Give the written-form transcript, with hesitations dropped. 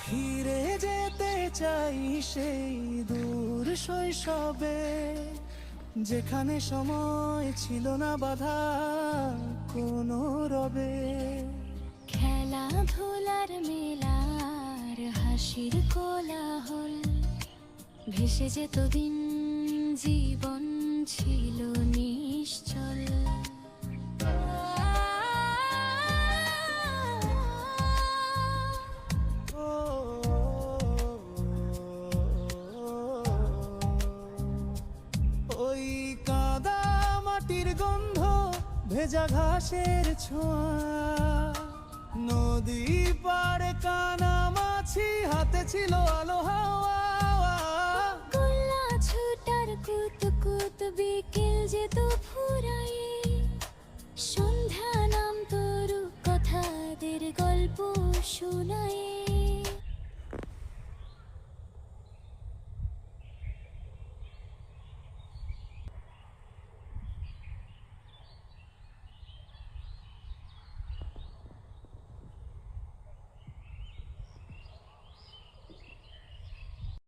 ফিরে যেতে চাই সেই দূর শৈশবে, যেখানে সময় ছিল না বাধা কোনো রবে। খেলাধুলার মেলার হাসির কোলাহল, ভেসে যেত দিন, জীবন ছিল নিশ্চল। ওই কাদা মাটির গন্ধ, ভেজা ঘাসের ছোঁয়া, নদী পাড়ে কানামাছি, হাতে ছিল আলো হাওয়া। গোল্লা ছুটার কুতকুত, বিকেল যেত ফুরায়ে, সন্ধ্যা নাম তরু কথাদের গল্প শোনায়।